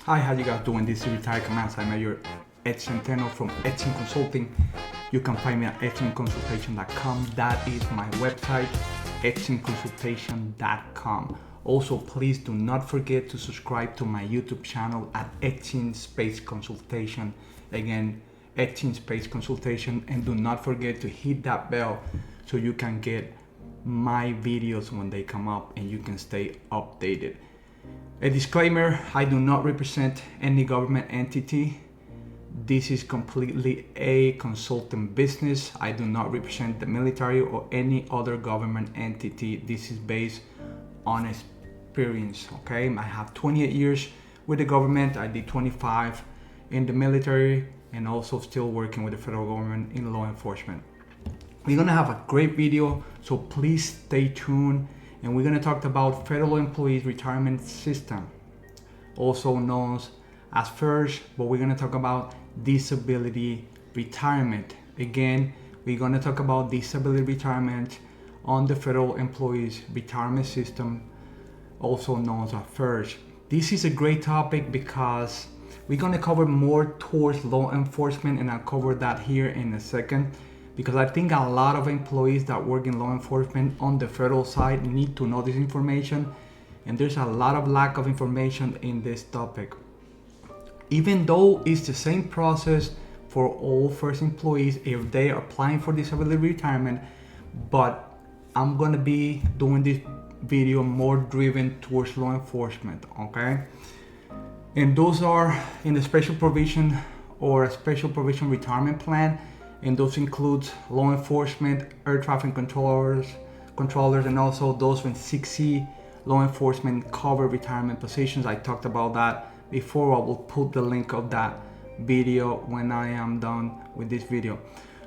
Hi, how you guys doing? This is retired command site major Ed Centeno from Edson Consulting. You can find me at edsonconsultation.com. That is my website, edsonconsultation.com. Also, please do not forget to subscribe to my YouTube channel at Edson Space Consultation. Again, Edson Space Consultation, and do not forget to hit that bell so you can get my videos when they come up and you can stay updated. A disclaimer, I do not represent any government entity. This is completely a consulting business. I do not represent the military or any other government entity. This is based on experience, okay? I have 28 years with the government. I did 25 in the military and also still working with the federal government in law enforcement. We're gonna have a great video, so please stay tuned. And we're gonna talk about Federal Employees Retirement System, also known as FERS, but we're gonna talk about disability retirement. Again, we're gonna talk about disability retirement on the Federal Employees Retirement System, also known as FERS. This is a great topic because we're gonna cover more towards law enforcement, and I'll cover that here in a second, because I think a lot of employees that work in law enforcement on the federal side need to know this information, and there's a lot of lack of information in this topic. Even though it's the same process for all FERS employees if they are applying for disability retirement, but I'm gonna be doing this video more driven towards law enforcement, okay? And those are in the special provision or a special provision retirement plan, and those include law enforcement, air traffic controllers, and also those with 6C law enforcement cover retirement positions. I talked about that before. I will put the link of that video when I am done with this video.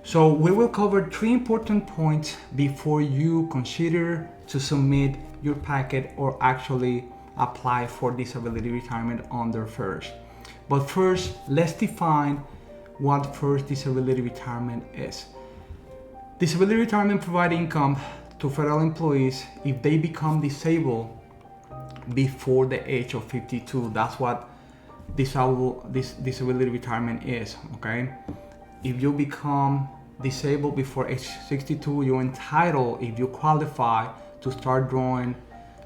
So we will cover 3 important points before you consider to submit your packet or actually apply for disability retirement under FERS. But first, let's define what FERS disability retirement is. Disability retirement provides income to federal employees if they become disabled before the age of 52. That's what this disability retirement is, okay? If you become disabled before age 62, you're entitled, if you qualify, to start drawing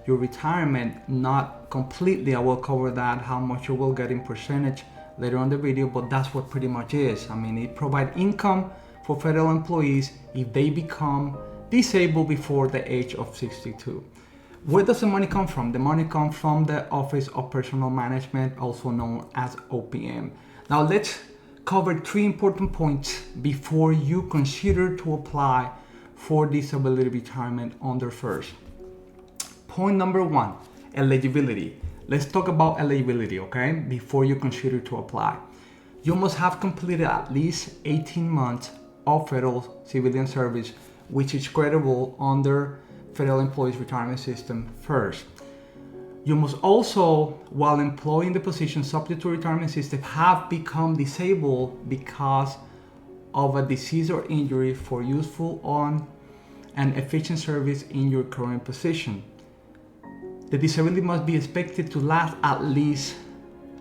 your retirement. Not completely, I will cover that, how much you will get in percentage later on the video, but that's what pretty much is. I mean, it provides income for federal employees if they become disabled before the age of 62. Where does the money come from? The money comes from the Office of Personnel Management, also known as OPM. Now let's cover 3 important points before you consider to apply for disability retirement under FERS. Point number 1, eligibility. Let's talk about eligibility, okay? Before you consider to apply. You must have completed at least 18 months of federal civilian service, which is credible under Federal Employees Retirement System FERS. You must also, while employing the position subject to retirement system, have become disabled because of a disease or injury for useful on and efficient service in your current position. The disability must be expected to last at least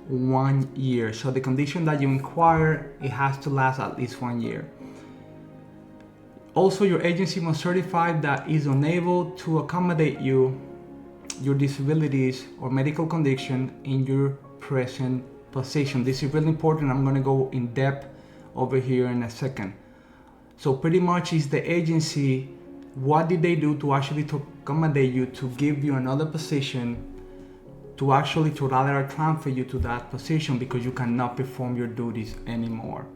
1 year. So the condition that you inquire, it has to last at least 1 year. Also, your agency must certify that is unable to accommodate your disabilities or medical condition in your present position. This is really important. I'm gonna go in depth over here in a second. So pretty much is the agency, what did they do to actually to accommodate you, to give you another position, to actually to rather transfer you to that position because you cannot perform your duties anymore.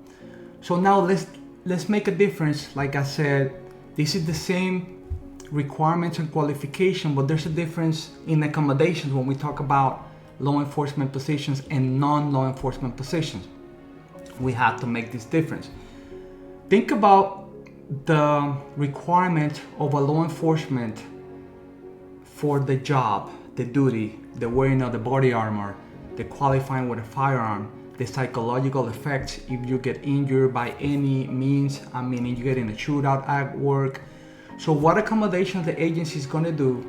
So now let's make a difference. Like I said, this is the same requirements and qualification, but there's a difference in accommodations when we talk about law enforcement positions and non-law enforcement positions. We have to make this difference. Think about the requirement of a law enforcement for the job, the duty, the wearing of the body armor, the qualifying with a firearm, the psychological effects if you get injured by any means. I mean, you get in a shootout at work. So what accommodation the agency is going to do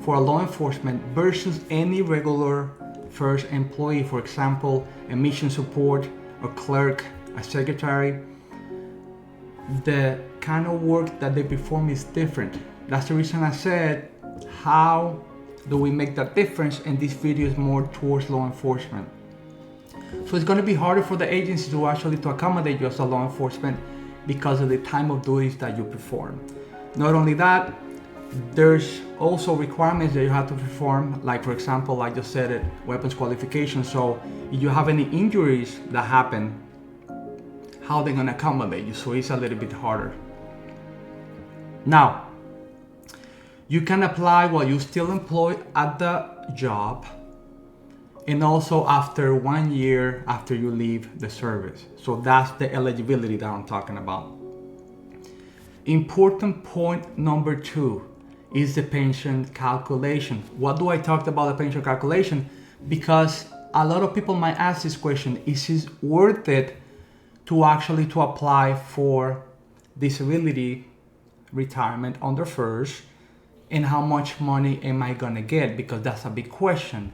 for a law enforcement versus any regular FERS employee, for example, a mission support, a clerk, a secretary, the kind of work that they perform is different. That's the reason I said, how do we make that difference? And this video is more towards law enforcement. So it's going to be harder for the agency to actually to accommodate you as a law enforcement because of the time of duties that you perform. Not only that, there's also requirements that you have to perform, like for example, I just said it, weapons qualification. So if you have any injuries that happen, how they're gonna accommodate you, so it's a little bit harder. Now, you can apply while you're still employed at the job, and also after 1 year after you leave the service. So that's the eligibility that I'm talking about. Important point number 2 is the pension calculation. What do I talk about the pension calculation? Because a lot of people might ask this question, is it worth it to actually to apply for disability retirement under FERS, and how much money am I gonna get? Because that's a big question.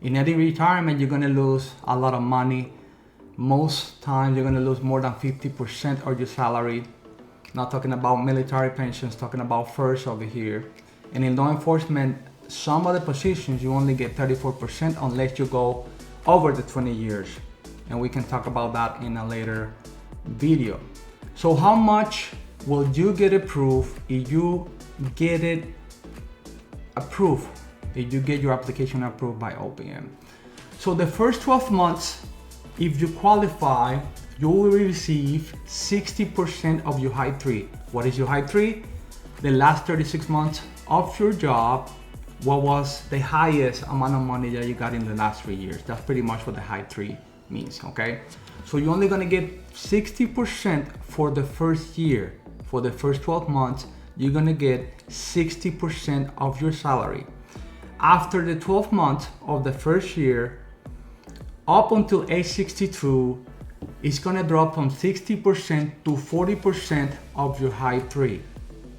In any retirement, you're gonna lose a lot of money. Most times you're gonna lose more than 50% of your salary. Not talking about military pensions, talking about FERS over here. And in law enforcement, some of the positions you only get 34% unless you go over the 20 years. And we can talk about that in a later video. So how much will you get approved if you get it approved, if you get your application approved by OPM? So the first 12 months, if you qualify, you will receive 60% of your high 3. What is your high 3? The last 36 months of your job, what was the highest amount of money that you got in the last 3 years? That's pretty much what the high 3 means, okay? So you're only gonna get 60% for the first year. For the first 12 months, you're gonna get 60% of your salary. After the 12 months of the first year, up until age 62, it's gonna drop from 60% to 40% of your high 3,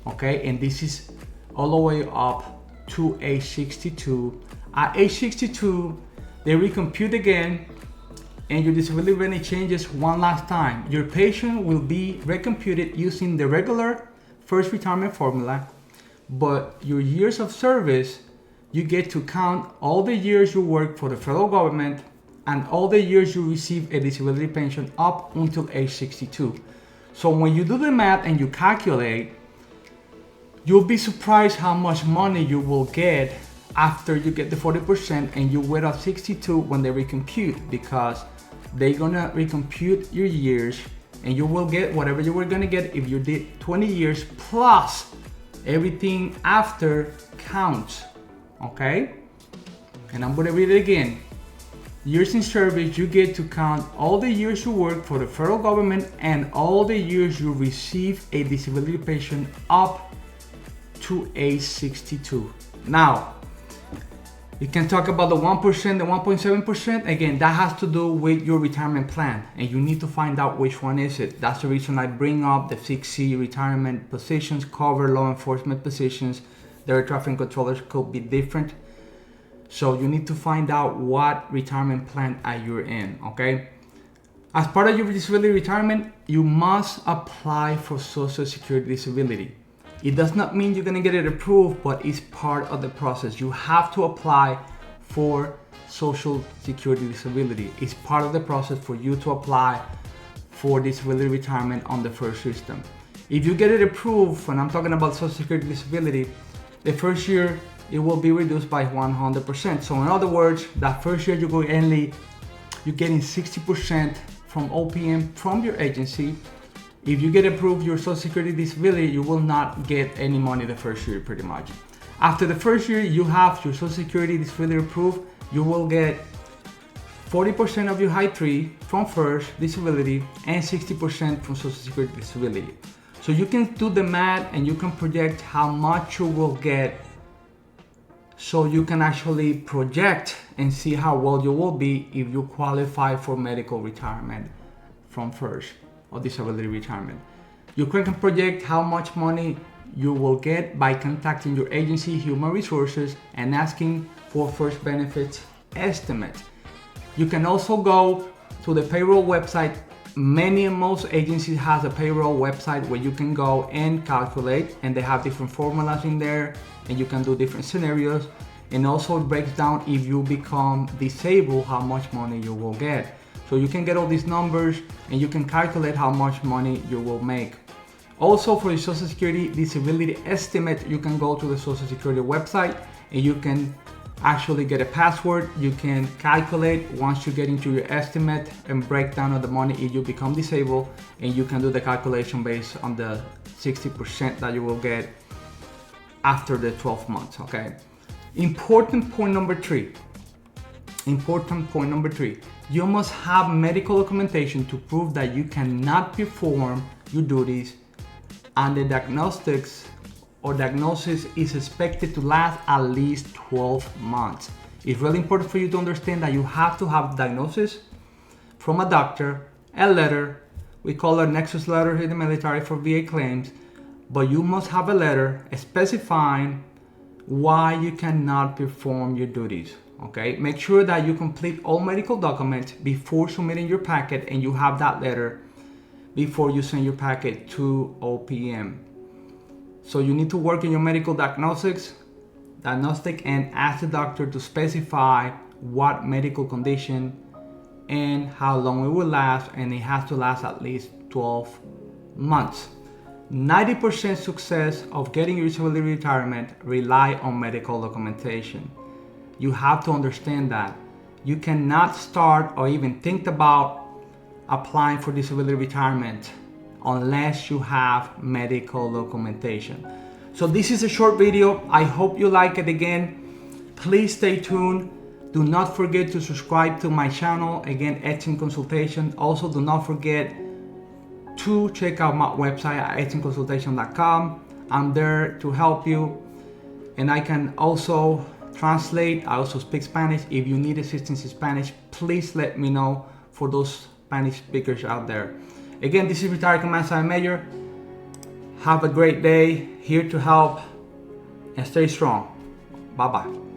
okay? And this is all the way up to age 62. At age 62, they recompute again, and your disability rating changes one last time. Your pension will be recomputed using the regular FERS retirement formula, but your years of service, you get to count all the years you work for the federal government and all the years you receive a disability pension up until age 62. So when you do the math and you calculate, you'll be surprised how much money you will get after you get the 40% and you wait at 62 when they recompute, because they're gonna recompute your years and you will get whatever you were gonna get if you did 20 years plus everything after counts, okay? And I'm gonna read it again. Years in service, you get to count all the years you work for the federal government and all the years you receive a disability pension up to age 62. Now, you can talk about the 1%, the 1.7%. Again, that has to do with your retirement plan, and you need to find out which one is it. That's the reason I bring up the 6C retirement positions, cover law enforcement positions. The air traffic controllers could be different. So you need to find out what retirement plan are you in, okay? As part of your disability retirement, you must apply for Social Security disability. It does not mean you're gonna get it approved, but it's part of the process. You have to apply for Social Security disability. It's part of the process for you to apply for disability retirement on the FERS system. If you get it approved, when I'm talking about Social Security disability, the first year it will be reduced by 100%. So in other words, that first year you're getting 60% from OPM from your agency. If you get approved your Social Security disability, you will not get any money the first year pretty much. After the first year you have your Social Security disability approved, you will get 40% of your high 3 from FERS disability and 60% from Social Security disability. So you can do the math and you can project how much you will get, so you can actually project and see how well you will be if you qualify for medical retirement from FERS or disability retirement. You can project how much money you will get by contacting your agency, Human Resources, and asking for FERS benefits estimate. You can also go to the payroll website. Many and most agencies has a payroll website where you can go and calculate, and they have different formulas in there, and you can do different scenarios. And also it breaks down if you become disabled, how much money you will get. So you can get all these numbers and you can calculate how much money you will make. Also for your Social Security disability estimate, you can go to the Social Security website and you can actually get a password. You can calculate once you get into your estimate and breakdown of the money if you become disabled, and you can do the calculation based on the 60% that you will get after the 12 months, okay? Important point number three, you must have medical documentation to prove that you cannot perform your duties, and the diagnosis is expected to last at least 12 months. It's really important for you to understand that you have to have diagnosis from a doctor, a letter, we call it a nexus letter in the military for VA claims, but you must have a letter specifying why you cannot perform your duties, okay? Make sure that you complete all medical documents before submitting your packet, and you have that letter before you send your packet to OPM. So you need to work in your medical diagnostic and ask the doctor to specify what medical condition and how long it will last, and it has to last at least 12 months. 90% success of getting your disability retirement rely on medical documentation. You have to understand that. You cannot start or even think about applying for disability retirement unless you have medical documentation. So this is a short video. I hope you like it. Again, please stay tuned. Do not forget to subscribe to my channel. Again, Etching Consultation. Also, do not forget to check out my website at etchingconsultation.com. I'm there to help you, and I can also translate. I also speak Spanish. If you need assistance in Spanish, please let me know for those Spanish speakers out there. Again, this is Retired Command Sergeant Major. Have a great day. Here to help, and stay strong. Bye-bye.